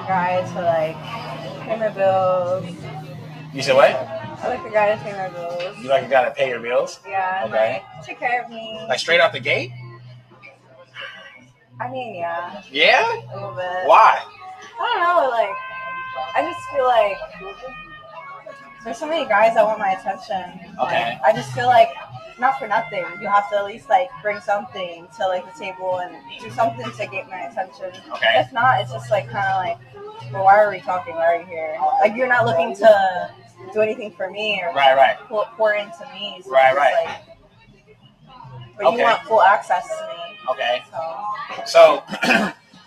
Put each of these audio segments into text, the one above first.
guy to like pay my bills. You said what? I like the guy to pay my bills. You like a guy to pay your bills? Yeah, and Okay. like take care of me. Like straight out the gate? I mean, yeah. Yeah? A little bit. Why? I don't know, like I just feel like there's so many guys that want my attention. Okay. Like, I just feel like not for nothing. You have to at least like bring something to like the table and do something to get my attention. Okay. If not, it's just like kind of like, well, why are we talking? Why are you here? Like you're not looking to do anything for me or right. pour into me. So right. Like, but you want full access to me. Okay. So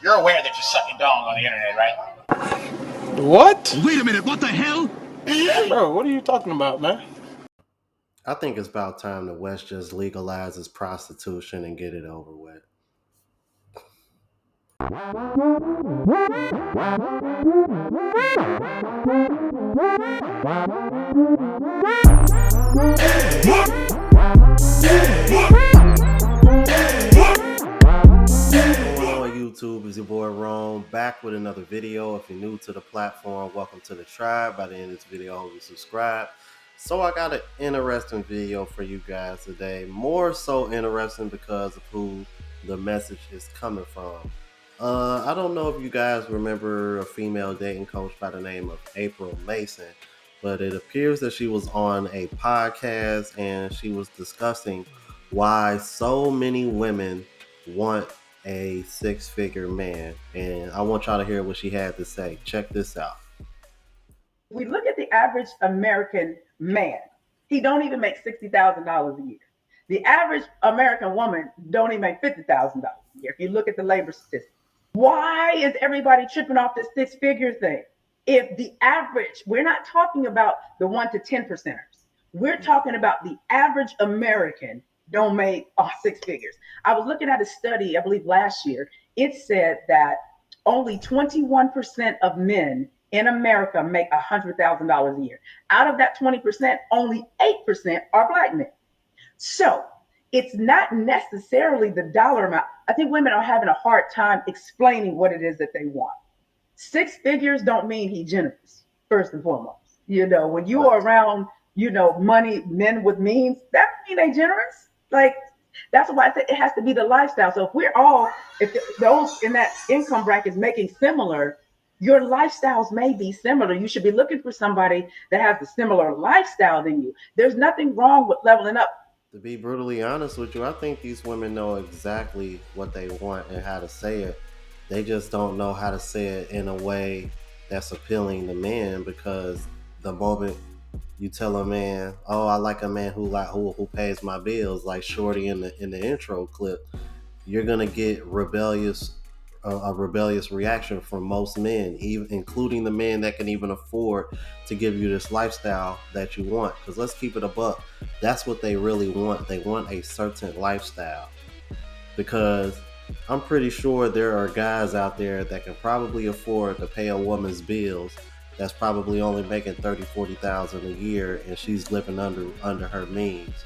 you're aware that you're sucking dong on the internet, right? What? Wait a minute, what the hell? Bro, what are you talking about, man? I think it's about time the West just legalizes prostitution and get it over with. YouTube, is your boy Rome, back with another video. If you're new to the platform, welcome to the tribe. By the end of this video, I hope you subscribe. So I got an interesting video for you guys today. More so interesting because of who the message is coming from. I don't know if you guys remember a female dating coach by the name of April Mason, but it appears that she was on a podcast and she was discussing why so many women want a six-figure man, and I want y'all to hear what she had to say. Check this out. We look at the average American man. He don't even make $60,000 a year. The average American woman don't even make $50,000 a year. If you look at the labor statistics, why is everybody tripping off this six-figure thing? If the average, we're not talking about the 1 to 10 percenters. We're talking about the average American don't make six figures. I was looking at a study, I believe last year. It said that only 21% of men in America make $100,000 a year. Out of that 20%, only 8% are black men. So it's not necessarily the dollar amount. I think women are having a hard time explaining what it is that they want. Six figures don't mean he's generous, first and foremost. You know, when you are around, money, men with means, that mean they generous. Like, that's why I say it has to be the lifestyle. So if those in that income bracket is making similar, your lifestyles may be similar. You should be looking for somebody that has a similar lifestyle than you. There's nothing wrong with leveling up. To be brutally honest with you, I think these women know exactly what they want and how to say it. They just don't know how to say it in a way that's appealing to men, because the moment you tell a man, "Oh, I like a man who pays my bills," like Shorty in the intro clip, you're gonna get a rebellious reaction from most men, even including the men that can even afford to give you this lifestyle that you want. Because let's keep it a buck, that's what they really want. They want a certain lifestyle. Because I'm pretty sure there are guys out there that can probably afford to pay a woman's bills that's probably only making $30,000-$40,000 a year, and she's living under her means.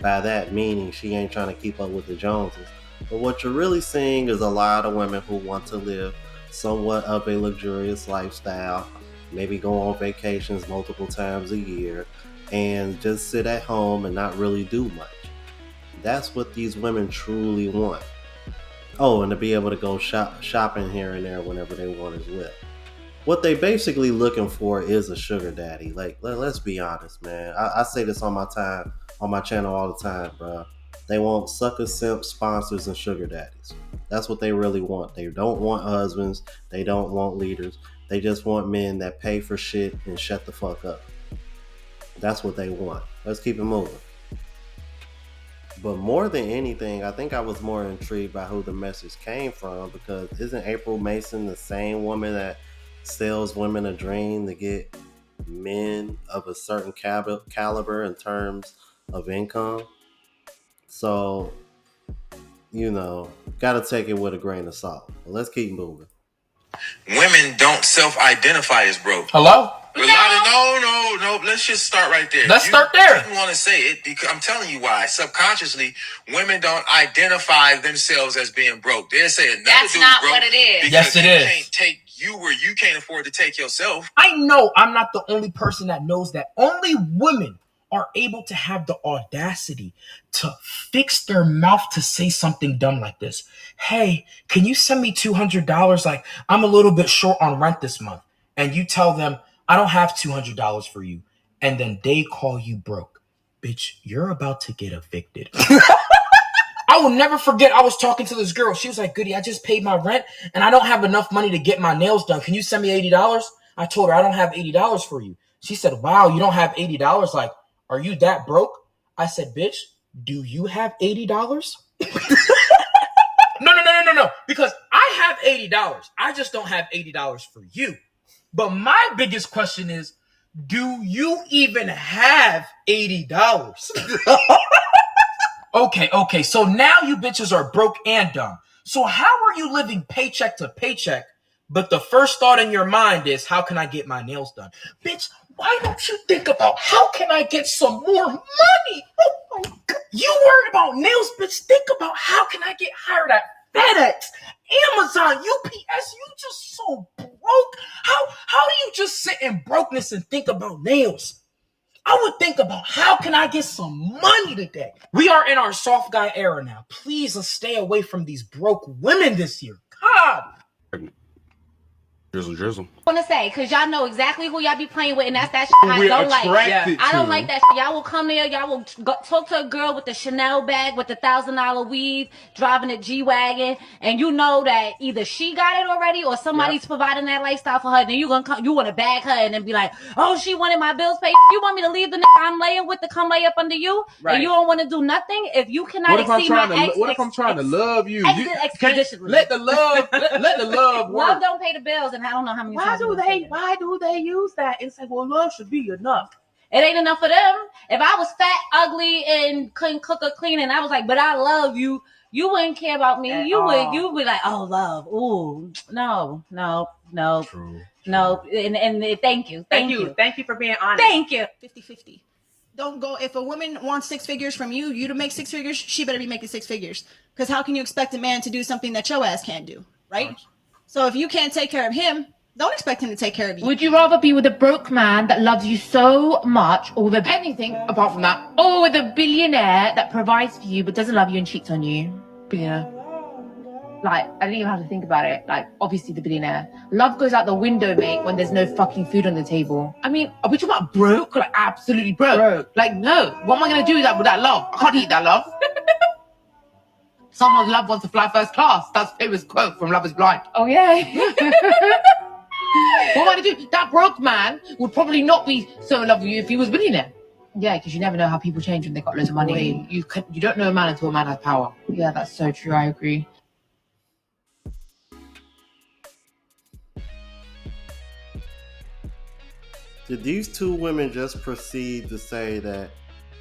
By that meaning, she ain't trying to keep up with the Joneses. But what you're really seeing is a lot of women who want to live somewhat of a luxurious lifestyle, maybe go on vacations multiple times a year, and just sit at home and not really do much. That's what these women truly want. Oh, and to be able to go shopping here and there whenever they want as well. What they basically looking for is a sugar daddy. Like, let's be honest, man. I say this on my channel all the time, bro. They want sucker, simps, sponsors, and sugar daddies. That's what they really want. They don't want husbands. They don't want leaders. They just want men that pay for shit and shut the fuck up. That's what they want. Let's keep it moving. But more than anything, I think I was more intrigued by who the message came from, because isn't April Mason the same woman that sells women a dream to get men of a certain caliber in terms of income? So, gotta take it with a grain of salt. But let's keep moving. Women don't self-identify as broke. Hello? No. Let's just start right there. Start there. I didn't want to say it because I'm telling you why. Subconsciously, women don't identify themselves as being broke. They'll say another That's dude not broke. what it is. Yes, it is. You can't take you where you can't afford to take yourself. I know I'm not the only person that knows that only women are able to have the audacity to fix their mouth to say something dumb like this. Hey, can you send me $200? Like, I'm a little bit short on rent this month. And you tell them, I don't have $200 for you. And then they call you broke. Bitch, you're about to get evicted. I will never forget, I was talking to this girl. She was like, Goody, I just paid my rent and I don't have enough money to get my nails done. Can you send me $80? I told her, I don't have $80 for you. She said, wow, you don't have $80? Like, are you that broke? I said, bitch, do you have $80? No. Because I have $80. I just don't have $80 for you. But my biggest question is, do you even have $80? Okay. So now you bitches are broke and dumb. So how are you living paycheck to paycheck, but the first thought in your mind is, how can I get my nails done? Bitch, why don't you think about, how can I get some more money? Oh my God. You worried about nails, bitch. Think about, how can I get hired at FedEx, Amazon, UPS? You just so broke. How do you just sit in brokenness and think about nails? I would think about, how can I get some money today? We are in our soft guy era now. Please, let's stay away from these broke women this year. God. Drizzle. I want to say, because y'all know exactly who y'all be playing with, and that's that shit I don't like. I don't like that shit. Y'all will come there, y'all will talk to a girl with the Chanel bag, with the $1,000 weave, driving a G-Wagon, and you know that either she got it already or somebody's providing that lifestyle for her. Then you want to bag her and then be like, oh, she wanted my bills paid. You want me to leave the nigga I'm laying with to come lay up under you? Right. And you don't want to do nothing? If you cannot exceed my ex, what if I'm trying to love you? Expeditiously. Let the love work. Love don't pay the bills, and I don't know how many times. Why do they use that and say, well, love should be enough? It ain't enough for them. If I was fat, ugly, and couldn't cook or clean, and I was like, but I love you, you wouldn't care about me. You would be like, oh, love. Ooh, no. True. No. And thank you for being honest. Thank you. 50-50. Don't go, if a woman wants 6 figures from you to make 6 figures, she better be making 6 figures. Because how can you expect a man to do something that your ass can't do, right? Nice. So if you can't take care of him, don't expect him to take care of you. Would you rather be with a broke man that loves you so much, or with anything apart from that, or with a billionaire that provides for you but doesn't love you and cheats on you? Billionaire. Like, I didn't even have to think about it. Like, obviously the billionaire. Love goes out the window, mate, when there's no fucking food on the table. I mean, are we talking about broke? Like, absolutely broke. Like, no. What am I going to do with that love? I can't eat that love. Someone's love wants to fly first class. That's a famous quote from Love is Blind. Oh, yeah. What am I going to do? That broke man would probably not be so in love with you if he was a billionaire. Yeah, because you never know how people change when they got loads of money. You don't know a man until a man has power. Yeah, that's so true. I agree. Did these two women just proceed to say that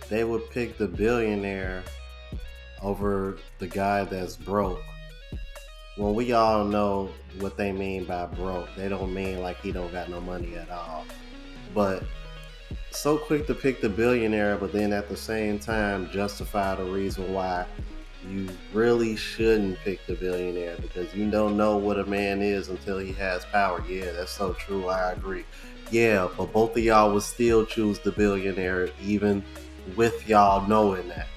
they would pick the billionaire over the guy that's broke? Well, we all know what they mean by broke. They don't mean like he don't got no money at all. But so quick to pick the billionaire, but then at the same time justify the reason why you really shouldn't pick the billionaire, because you don't know what a man is until he has power. Yeah, that's so true. I agree. Yeah, but both of y'all would still choose the billionaire even with y'all knowing that.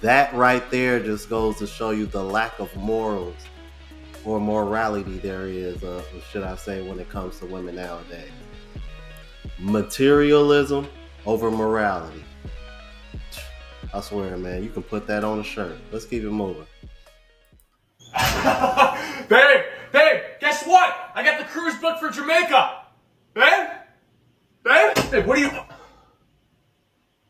That right there just goes to show you the lack of morals or morality there is, should I say, when it comes to women nowadays. Materialism over morality. I swear, man, you can put that on a shirt. Let's keep it moving. Babe, guess what? I got the cruise booked for Jamaica. Babe, what are you...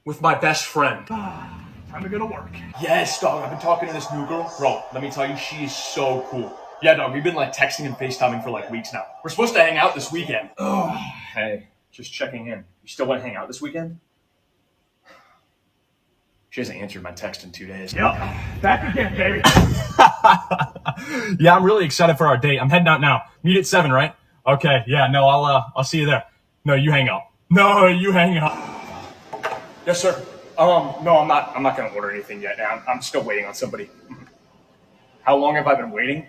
With my best friend. Time to go to work. Yes, dog, I've been talking to this new girl. Bro, let me tell you, she is so cool. Yeah, dog, we've been like texting and FaceTiming for like weeks now. We're supposed to hang out this weekend. Oh, hey, just checking in. You still want to hang out this weekend? She hasn't answered my text in 2 days. Yep, back again, baby. Yeah, I'm really excited for our date. I'm heading out now. Meet at 7, right? Okay, yeah, no, I'll see you there. No, you hang up. Yes, sir. No, I'm not gonna order anything yet. I'm still waiting on somebody. How long have I been waiting?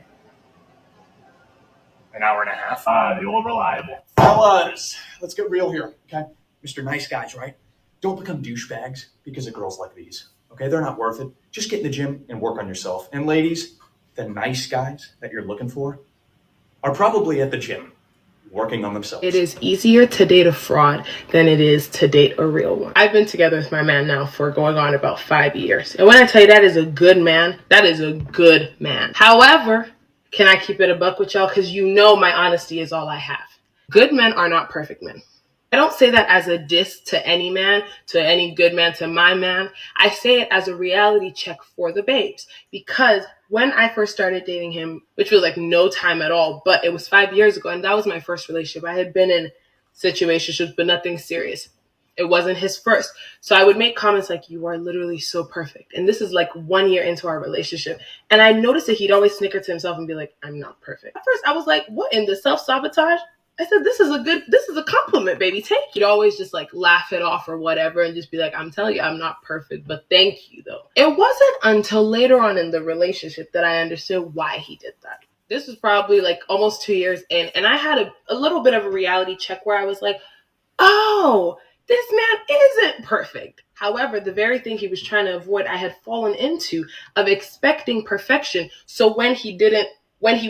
An hour and a half. The old reliable. Fellas, let's get real here, okay? Mr. Nice Guys, right? Don't become douchebags because of girls like these, okay? They're not worth it. Just get in the gym and work on yourself. And ladies, the nice guys that you're looking for are probably at the gym working on themselves. It is easier to date a fraud than it is to date a real one. I've been together with my man now for going on about 5 years. And when I tell you that is a good man, that is a good man. However, can I keep it a buck with y'all? Because you know my honesty is all I have. Good men are not perfect men. I don't say that as a diss to any man, to any good man, to my man. I say it as a reality check for the babes. Because when I first started dating him, which was like no time at all, but it was 5 years ago, and that was my first relationship. I had been in situationships, but nothing serious. It wasn't his first. So I would make comments like, you are literally so perfect. And this is like 1 year into our relationship. And I noticed that he'd always snicker to himself and be like, I'm not perfect. At first I was like, what, in the self-sabotage? I said, this is a compliment, baby. Take it. He'd always just like laugh it off or whatever and just be like, I'm telling you, I'm not perfect, but thank you though. It wasn't until later on in the relationship that I understood why he did that. This was probably like almost 2 years in, and I had a little bit of a reality check where I was like, oh, this man isn't perfect. However, the very thing he was trying to avoid, I had fallen into of expecting perfection. So when he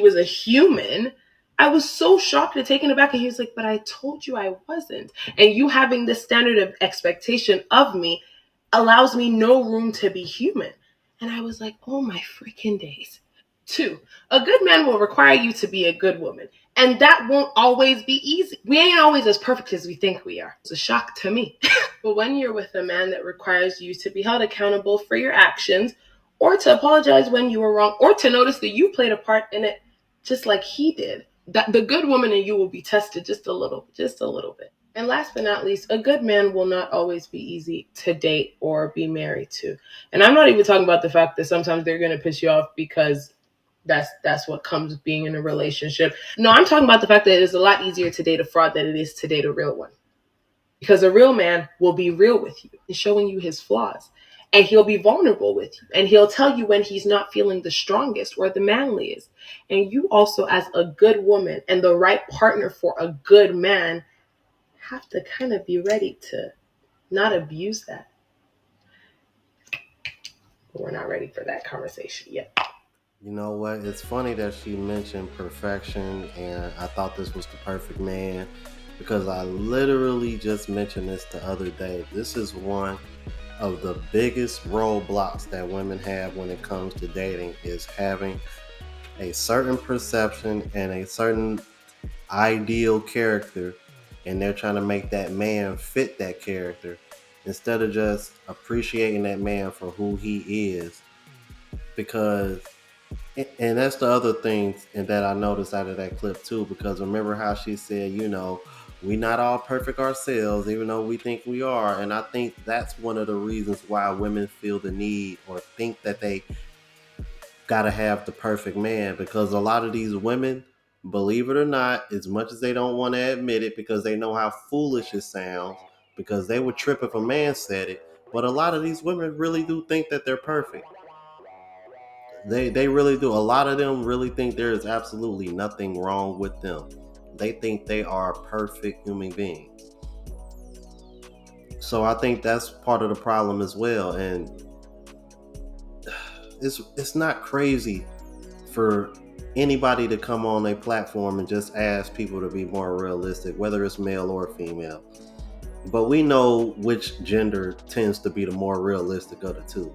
was a human, I was so shocked and taken aback. And he was like, but I told you I wasn't. And you having this standard of expectation of me allows me no room to be human. And I was like, oh my freaking days. 2, a good man will require you to be a good woman. And that won't always be easy. We ain't always as perfect as we think we are. It's a shock to me. But when you're with a man that requires you to be held accountable for your actions, or to apologize when you were wrong, or to notice that you played a part in it just like he did, that the good woman in you will be tested just a little bit. And last but not least, a good man will not always be easy to date or be married to. And I'm not even talking about the fact that sometimes they're going to piss you off because that's what comes with being in a relationship. No, I'm talking about the fact that it is a lot easier to date a fraud than it is to date a real one. Because a real man will be real with you and showing you his flaws. And he'll be vulnerable with you. And he'll tell you when he's not feeling the strongest or the manliest. And you also, as a good woman and the right partner for a good man, have to kind of be ready to not abuse that. But we're not ready for that conversation yet. You know what? It's funny that she mentioned perfection, and I thought this was the perfect man because I literally just mentioned this the other day. This is one of the biggest roadblocks that women have when it comes to dating, is having a certain perception and a certain ideal character, and they're trying to make that man fit that character instead of just appreciating that man for who he is. Because, and that's the other thing and that I noticed out of that clip too, because remember how she said, you know, we not all perfect ourselves, even though we think we are. And I think that's one of the reasons why women feel the need or think that they gotta have the perfect man, because a lot of these women, believe it or not, as much as they don't want to admit it because they know how foolish it sounds, because they would trip if a man said it, but a lot of these women really do think that they're perfect. They really do. A lot of them really think there is absolutely nothing wrong with them. They think they are perfect human beings. So I think that's part of the problem as well. And it's not crazy for anybody to come on a platform and just ask people to be more realistic, whether it's male or female. But we know which gender tends to be the more realistic of the two.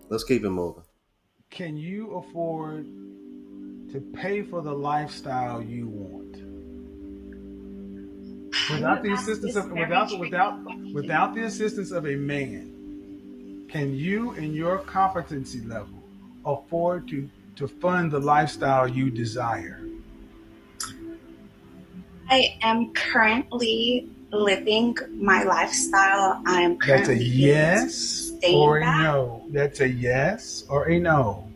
Let's keep it moving. Can you afford to pay for the lifestyle you want without the assistance of without the assistance of a man? Can you, in your competency level, afford to fund the lifestyle you desire? I am currently living my lifestyle. I am That's currently a yes or a no. That's a yes or a no.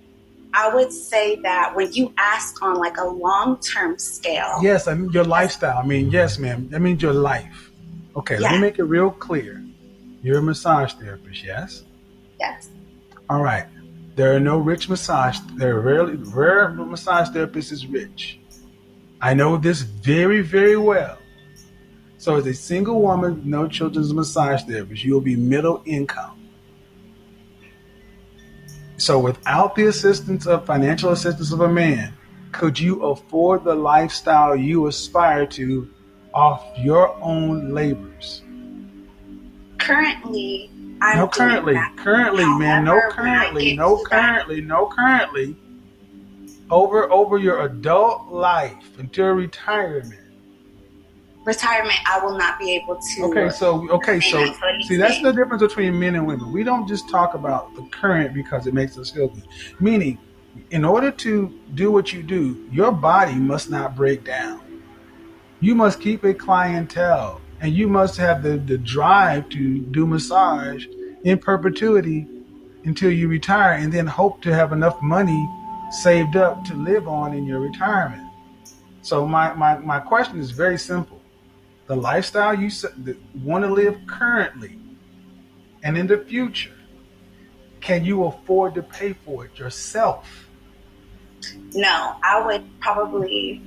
I would say that when you ask on like a long-term scale. Yes, I mean your lifestyle. I mean, yes, ma'am. That means your life. Okay, Let me make it real clear. You're a massage therapist, yes? Yes. All right. There are no rich massage. There are rare massage therapists is rich. I know this very, very well. So as a single woman, no children's massage therapist, you'll be middle income. So without the financial assistance of a man, could you afford the lifestyle you aspire to off your own labors? Currently, I'm No, doing that. currently, man, no However, when I currently, get no to that currently, no currently. Over your adult life until retirement. retirement, I will not be able to So sustain that. So see, that's the difference between men and women. We don't just talk about the current because it makes us feel good. Meaning, in order to do what you do, your body must not break down. You must keep a clientele, and you must have the drive to do massage in perpetuity until you retire, and then hope to have enough money saved up to live on in your retirement. So my question is very simple. The lifestyle you want to live currently and in the future, can you afford to pay for it yourself? No, I would probably.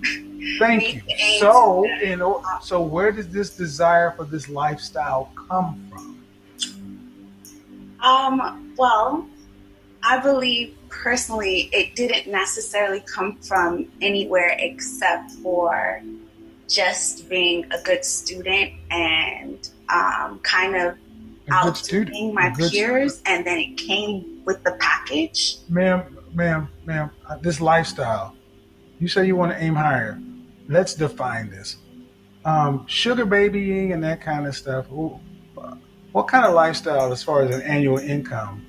Thank you. So where does this desire for this lifestyle come from? Well, I believe personally it didn't necessarily come from anywhere except for just being a good student and kind of outdoing my peers, and then it came with the package. Ma'am, this lifestyle, you say you want to aim higher. Let's define this. Sugar babying and that kind of stuff. What kind of lifestyle, as far as an annual income,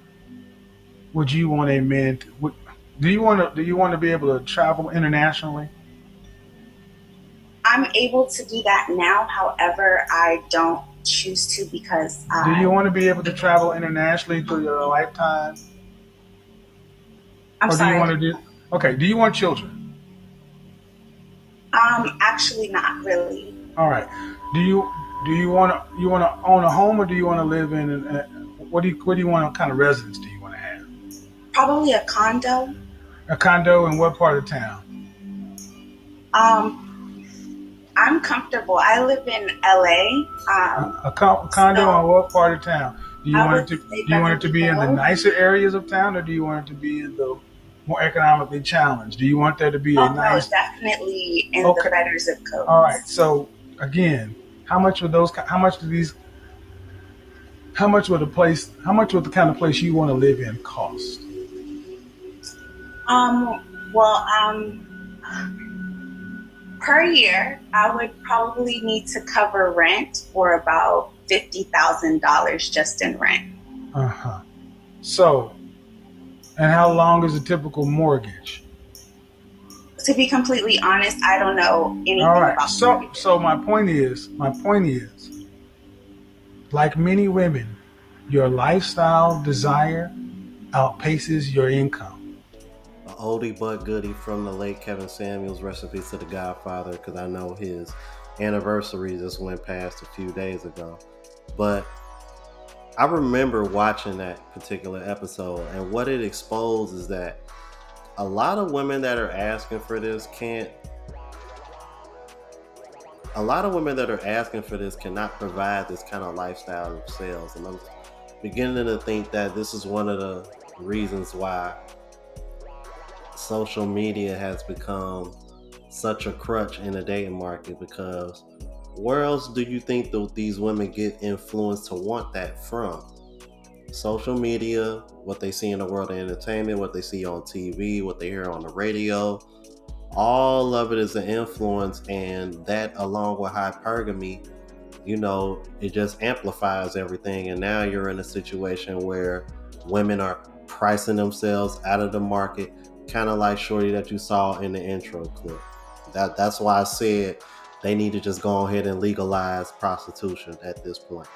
would you want a man to, do you want to be able to travel internationally? I'm able to do that now. However, I don't choose to because do you want to be able to travel internationally through your lifetime? I'm sorry. Do you want children? Actually not really. All right. Do you want to own a home, or do you want to live in what do you want kind of residence do you want to have? Probably a condo. A condo in what part of town? I'm comfortable. I live in LA. A condo in what part of town? Do you want it to be in the nicer areas of town, or do you want it to be in the more economically challenged? Do you want there to be a nice? No, definitely in the better zip codes. All right. So again, how much would the kind of place you want to live in cost? Per year, I would probably need to cover rent for about $50,000 just in rent. So, and how long is a typical mortgage? To be completely honest, I don't know anything about mortgages. So my point is, like many women, your lifestyle desire outpaces your income. An oldie but goodie from the late Kevin Samuels, recipe to the Godfather, because I know his anniversary just went past a few days ago. But I remember watching that particular episode, and what it exposed is that a lot of women that are asking for this cannot provide this kind of lifestyle themselves. And I'm beginning to think that this is one of the reasons why social media has become such a crutch in the dating market, because where else do you think these women get influenced to want that from? Social media, what they see in the world of entertainment, what they see on TV, what they hear on the radio, all of it is an influence, and that along with hypergamy, it just amplifies everything. And now you're in a situation where women are pricing themselves out of the market, kind of like Shorty that you saw in the intro clip. That's why I said they need to just go ahead and legalize prostitution at this point.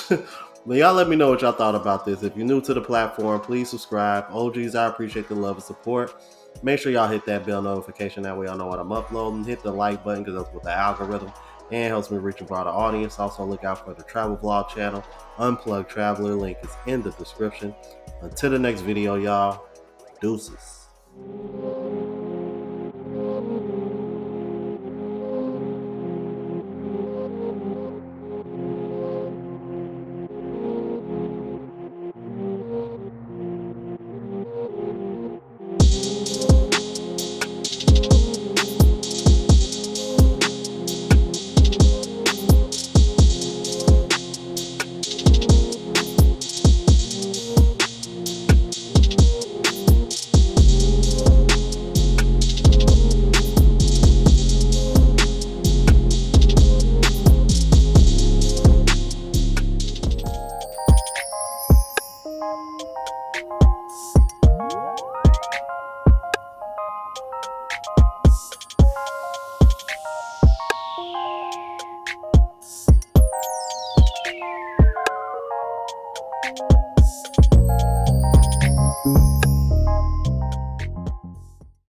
But y'all let me know what y'all thought about this. If you're new to the platform, please subscribe. OGs, I appreciate the love and support. Make sure y'all hit that bell notification. That way y'all know what I'm uploading. Hit the like button because that's with the algorithm and helps me reach a broader audience. Also look out for the travel vlog channel, Unplugged Traveler. Link is in the description. Until the next video, y'all. Deuces.